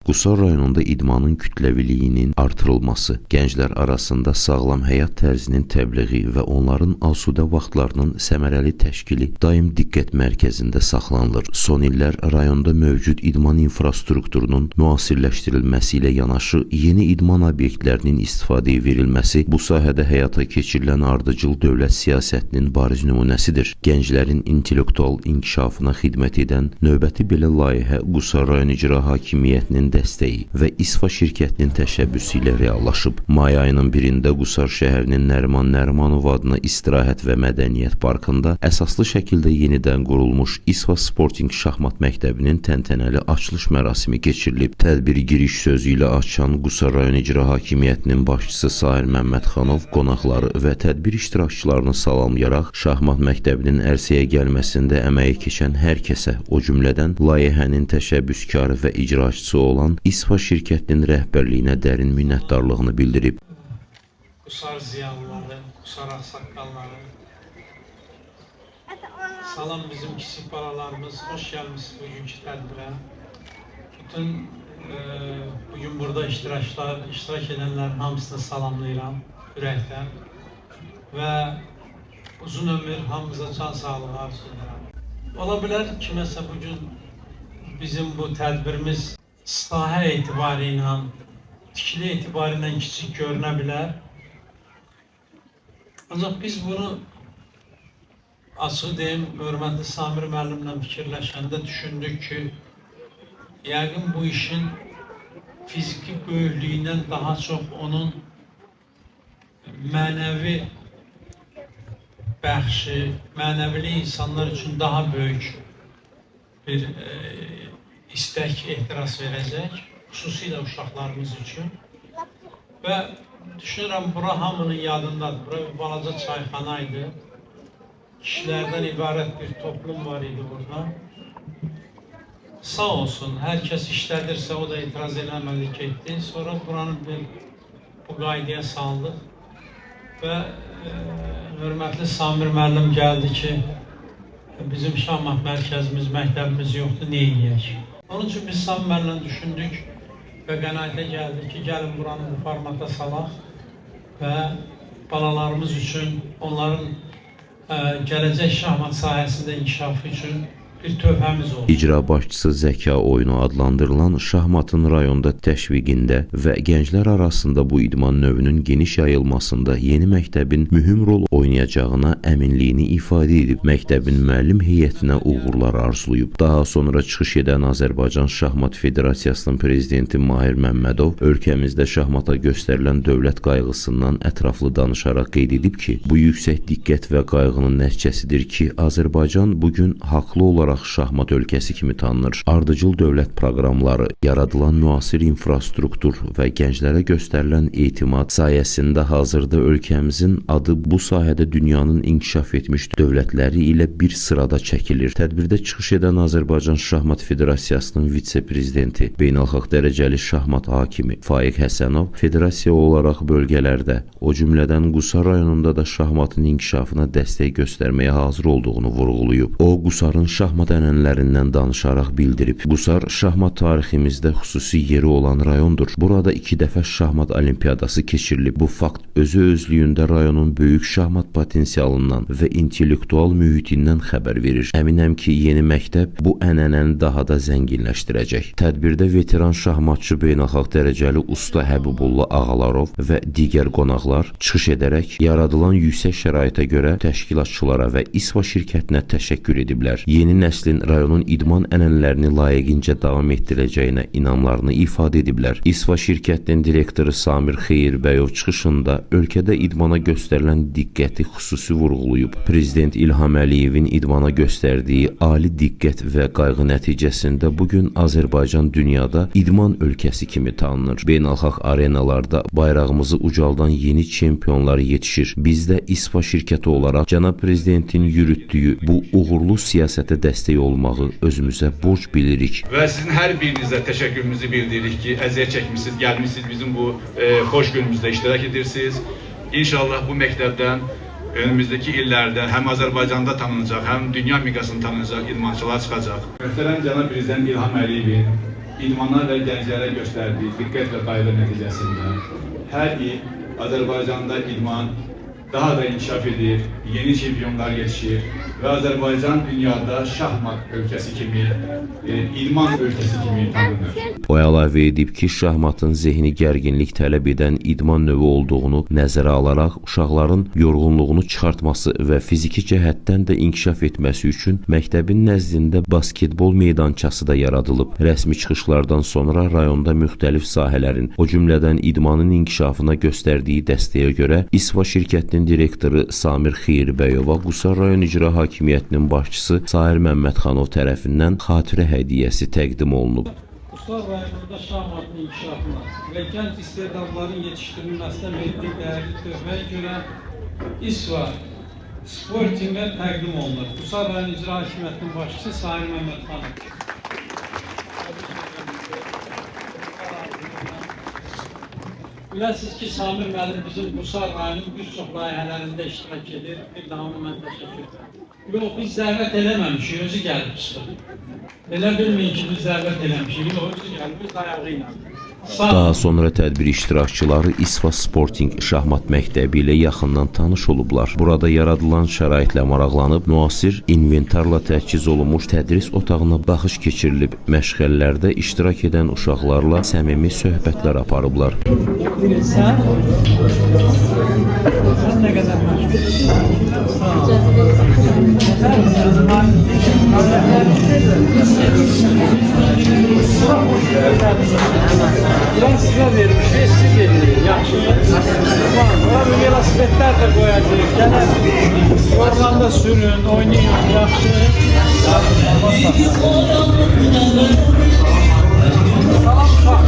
Qusar rayonunda idmanın kütləviliyinin artırılması, gənclər arasında sağlam həyat tərzinin təbliği və onların asudə vaxtlarının səmərəli təşkili daim diqqət mərkəzində saxlanılır. Son illər rayonda mövcud idman infrastrukturunun müasirləşdirilməsi ilə yanaşı yeni idman obyektlərinin istifadəyə verilməsi bu sahədə həyata keçirilən ardıcıl dövlət siyasətinin bariz nümunəsidir. Gənclərin intellektual inkişafına xidmət edən növbəti belə layihə Qusar rayon icra hakimiyyətinin dəstəyi və İSFA şirkətinin təşəbbüsü ilə reallaşıb. May ayının 1-də Qusar şəhərinin Nəriman Nərimanov adına İstirahət və Mədəniyyət Parkında əsaslı şəkildə yenidən qurulmuş İSFA Sporting Şahmat Məktəbinin təntənəli açılış mərasimi keçirilib. Tədbiri giriş sözü ilə açan Qusar rayon icra hakimiyyətinin başçısı Sahir Məmmədxanov qonaqları və tədbir iştirakçılarını salamlayaraq Şahmat Məktəbinin ərsəyə gəlməsində əməyi keçən hər kəsə, o cümlədən layihənin təşəbbüskarı və icraçısı olan İSFA şirkətinin rəhbərliyinə dərin minnətdarlığını bildirib. Qusar ziyalıları, Qusar ağsaqqalları, salam bizim kiçik balalarımız, xoş gəlmişsiniz bugünkü tədbirə. Bütün bugün burada iştirak edənlərin hamısını salamlayıram ürəkdən və uzun ömür hamımıza can sağlığı arzulayıram. Ola bilər kiməsə bugün bizim bu tədbirimiz sahə etibarı ilə, tikili etibarı ilə kiçik görünə bilər. Ancaq biz bunu açıq deyim, hörmətli Samir müəllimlə fikirləşəndə düşündük ki, yəqin bu işin fiziki böyüklüyündən daha çox onun mənəvi bəxşi, mənəvili insanlar üçün daha böyük bir istək, ehtiras verəcək, xüsusilə uşaqlarımız üçün. Və düşünürəm, bura hamının yadındadır. Bura bir balaca çayxana idi. Kişilərdən ibarət bir toplum var idi burada. Sağ olsun, hər kəs işlədirsə, o da etiraz eləmədi, getdi. Sonra buranın bu qaydaya saldıq. Və hörmətli Samir müəllim gəldi ki, bizim Şahmat mərkəzimiz, məktəbimiz yoxdur, nə eləyək? Onun üçün biz Samir müəllimlə düşündük və qənaətə gəldik ki, gəlin buranı bu formata salaq və balalarımız üçün, onların gələcək şahmat sahəsində inkişafı üçün bir tövhəmiz oldu. İcra başçısı Zəka oyunu adlandırılan şahmatın rayonda təşviqində və gənclər arasında bu idman növünün geniş yayılmasında yeni məktəbin mühüm rol oynayacağına əminliyini ifadə edib. Məktəbin müəllim heyətinə uğurlar arzulayıb. Daha sonra çıxış edən Azərbaycan Şahmat Federasiyasının prezidenti Mahir Məmmədov ölkəmizdə şahmata göstərilən dövlət qayğısından ətraflı danışaraq qeyd edib ki, bu yüksək diqqət və qayğının nəticəsidir ki, Azərbaycan bugün haqlı olaraq şahmat ölkəsi kimi tanınır. Ardıcıl dövlət proqramları, yaradılan müasir infrastruktur və gənclərə göstərilən etimad sayəsində hazırda ölkəmizin adı bu sahədə dünyanın inkişaf etmiş dövlətləri ilə bir sırada çəkilir. Tədbirdə çıxış edən Azərbaycan Şahmat Federasiyasının vitse-prezidenti, beynəlxalq dərəcəli şahmat hakimi Faiq Həsənov federasiya olaraq bölgələrdə, o cümlədən Qusar rayonunda da şahmatın inkişafına dəstək göstərməyə hazır olduğunu vurğulayıb. O, Qusarın şahmat ənənələrindən danışaraq bildirib. Qusar şahmat tariximizdə xüsusi yeri olan rayondur. Burada 2 dəfə şahmat olimpiyadası keçirilib. Bu fakt özü-özlüyündə rayonun böyük şahmat potensialından və intellektual mühitindən xəbər verir. Əminəm ki, yeni məktəb bu ənənəni daha da zənginləşdirəcək. Tədbirdə veteran şahmatçı beynəlxalq dərəcəli usta Həbibulla Ağalarov və digər qonaqlar çıxış edərək yaradılan yüksək şəraitə görə təşkilatçılara və İSFA şirkətinə təşəkkür ediblər. Yeni nəslin rayonun idman ənənələrini layiqincə davam etdirəcəyinə inamlarını ifadə ediblər. İSFA şirkətinin direktoru Samir Xeyirbəyov çıxışında ölkədə idmana göstərilən diqqəti xüsusi vurğulayıb. Prezident İlham Əliyevin idmana göstərdiyi ali diqqət və qayğı nəticəsində bugün Azərbaycan dünyada idman ölkəsi kimi tanınır. Beynəlxalq arenalarda bayrağımızı ucaldan yeni çempionlar yetişir. Biz də İSFA şirkəti olaraq cənab prezidentin yürütdüyü bu uğurlu siyasətə dəstək olmağı özümüzə borc bilirik. Və sizin hər birinizə təşəkkürümüzü bildiririk ki, əziyyət çəkmişsiniz, gəlmişsiniz bizim bu xoş günümüzdə iştirak edirsiniz. İnşallah bu məktəbdən önümüzdəki illərdə həm Azərbaycanda tanınacaq, həm dünya miqyasında tanınacaq idmançılar çıxacaq. Möhtərəm cənab prezident İlham Əliyevin idmana və gənclərə göstərdiyi diqqət və qayğı nəticəsində hər il Azərbaycanda idman daha da inkişaf edir, yeni çempionlar yetişir və Azərbaycan dünyada şahmat ölkəsi kimi, idman ölkəsi kimi tanınır. O əlavə edib ki, şahmatın zehni gərginlik tələb edən idman növü olduğunu nəzərə alaraq uşaqların yorğunluğunu çıxartması və fiziki cəhətdən də inkişaf etməsi üçün məktəbin nəzdində basketbol meydançası da yaradılıb. Rəsmi çıxışlardan sonra rayonda müxtəlif sahələrin, o cümlədən idmanın inkişafına göstərdiyi dəstəyə görə İSVA şirkətinin direktoru Samir Xeyirbəyova Qusar rayon icra hakimiyyətinin başçısı Sahir Məmmədxanov tərəfindən xatirə hədiyyəsi təqdim olunub. Qusar rayonunda şahmatın inkişafına və gənc istedadların yetişdirilməsinə verdiyi dəyərli töhfəyə görə İSVA Sportingə təqdim olunur. Qusar rayon icra hakimiyyətinin başçısı Sahir Məmmədxanov. Biləsiniz ki, Samir müəllim bizim Qusar rayonun bir çox layihələrində iştirak edir. Bir daha onu mən təşəkkür edirəm. Yox, biz zəhmət eləməmişik, özü gəlib çıxdı. Elə bilməyin ki, biz zəhmət eləmişik. Yox, özü gəlib, biz ayağı ilə. Daha sonra tədbir iştirakçıları İSVA Sporting şahmat məktəbi ilə yaxından tanış olublar. Burada yaradılan şəraitlə maraqlanıb, müasir inventarla təchiz olunmuş tədris otağına baxış keçirilib. Məşğələlərdə iştirak edən uşaqlarla səmimi söhbətlər aparıblar. Sən nə qədər məşğulsun? Sağ Biraz sizə vermişik, siz verin. Yaxşı. Var, velosipedlər də qoyacaq. Gələk, oradan da sürün, oynayın. Yaxşı. Salam uşaq.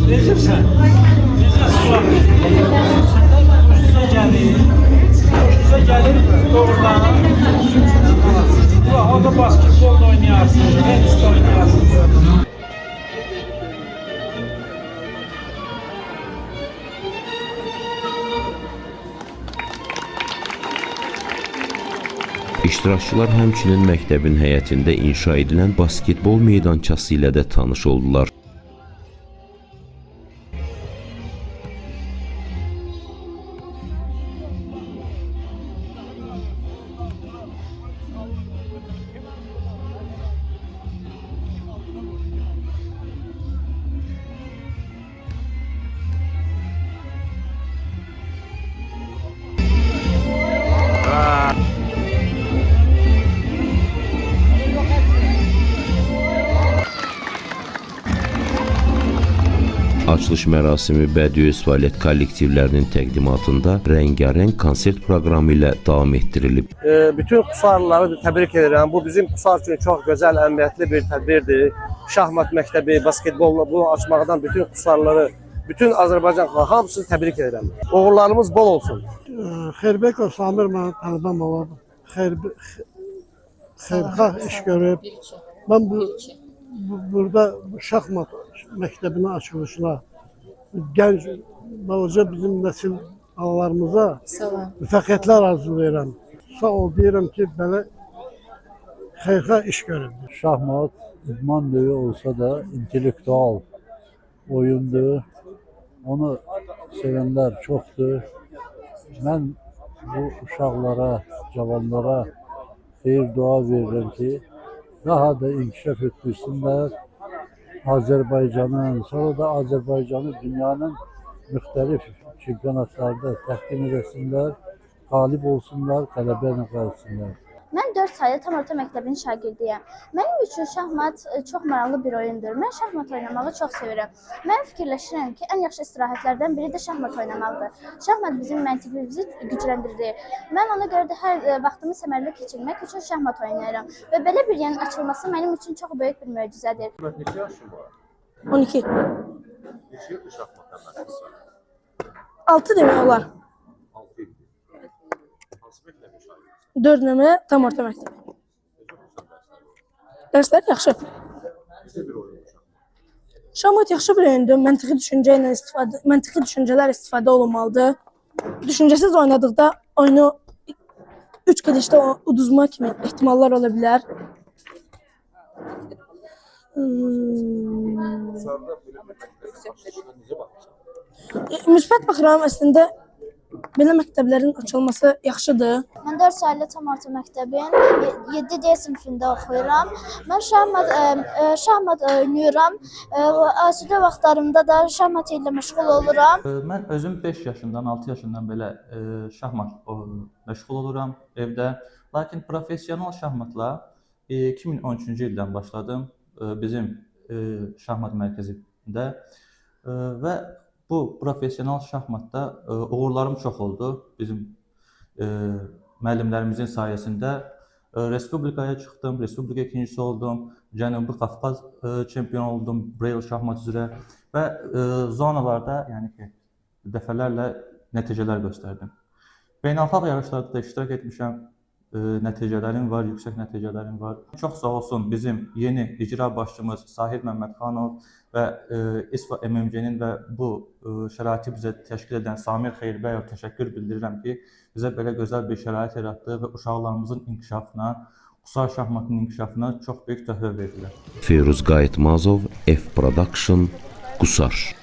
Necəsən? Necəsən? Ucuza gəlir. Ucuza gəlir, doğrudan. Orada basketbol oynayarsınız, tenis oynayarsınız. İştirakçılar həmçinin məktəbin həyətində inşa edilən basketbol meydançası ilə də tanış oldular. Açılış mərasimi bədii öz fəaliyyət kollektivlərinin təqdimatında rəngarəng konsert proqramı ilə davam etdirilib. Bütün Qusarlıları təbrik edirəm. Bu bizim Qusar üçün çox gözəl, əhəmiyyətli bir tədbirdir. Şahmat məktəbi, basketbolla bunu açmaqdan bütün Qusarlıları, bütün Azərbaycan hamısını təbrik edirəm. Uğurlarımız bol olsun. Xeyrbəkov Samir mənə tanıdan olub. Xeyrxah iş görüb. Mən burada şahmat məktəbinin açılışına gənc, balaca bizim nəsil balalarımıza müvəffəqiyyətlər arzulayıram. Sağ ol deyirəm ki, belə xeyrxah iş görüb. Şahmat idman növü olsa da intellektual oyundur. Onu sevənlər çoxdur. Mən bu uşaqlara, cavanlara xeyir dua verirəm ki, daha da inkişaf etdirsinlər. Azərbaycanın, sonra da Azərbaycanı dünyanın müxtəlif çempionatlarda təqdim edəsinlər, qalib olsunlar, qələbə qalsınlar. Mən 4 saylı tam orta məktəbin şagirdiyəm. Mənim üçün şahmat çox maraqlı bir oyundur. Mən şahmat oynamağı çox sevirəm. Mən fikirləşirəm ki, ən yaxşı istirahətlərdən biri də şahmat oynamaqdır. Şahmat bizim məntiqimizi gücləndirir. Mən ona görə də hər vaxtımı səmərəli keçirmək üçün şahmat oynayıram. Və belə bir yerin açılması mənim üçün çox böyük bir möcüzədir. Neçə yaşın var? 12. Neçə ildir şahmat əməkçisi? 6 demək olar. 6 ildir. Hansı məktəbin şagirdisi? 4 nömrə tam orta məktəb. Necə xüsusən dərslər var? Dərslər yaxşı. Necə bir oyundur şahmat? Şahmat yaxşı bir oyundur. Məntiqi düşüncələr istifadə olunmalıdır. Düşüncəsiz oynadıqda oyunu 3 gedişdə uduzma kimi ehtimallar ola bilər. Qusarda belə bir məktəbin açılışına necə baxırsan? Müsbət baxıram, əslində belə məktəblərin açılması yaxşıdır. Mən 4 saylı tam orta məktəbin 7D sinifində oxuyuram. Mən şahmat oynayıram. Asudə vaxtlarımda da şahmat ilə məşğul oluram. Mən özüm 5 yaşından, 6 yaşından belə şahmat məşğul oluram evdə. Lakin professional şahmatla 2013-cü ildən başladım bizim şahmat mərkəzində və bu professional şahmatda uğurlarım çox oldu. Bizim müəllimlərimizin sayəsində respublikaya çıxdım, respublika ikincisi oldum, Cənubi Qafqaz çempionu oldum Braille şahmat üzrə və zonalarda, yəni ki, dəfələrlə nəticələr göstərdim. Beynəlxalq yarışlarda da iştirak etmişəm. Nəticələrim var, yüksək nəticələrim var. Çox sağ olsun bizim yeni icra başçımız Sahir Məmmədxanov və İSFA MMC-nin və bu şəraiti bizə təşkil edən Samir Xeyrbəyov təşəkkür bildirirəm ki, bizə belə gözəl bir şərait yaratdı və uşaqlarımızın inkişafına, Qusar şahmatının inkişafına çox böyük töhfə verdilər. Firuz Qayıtmazov, F Production, Qusar.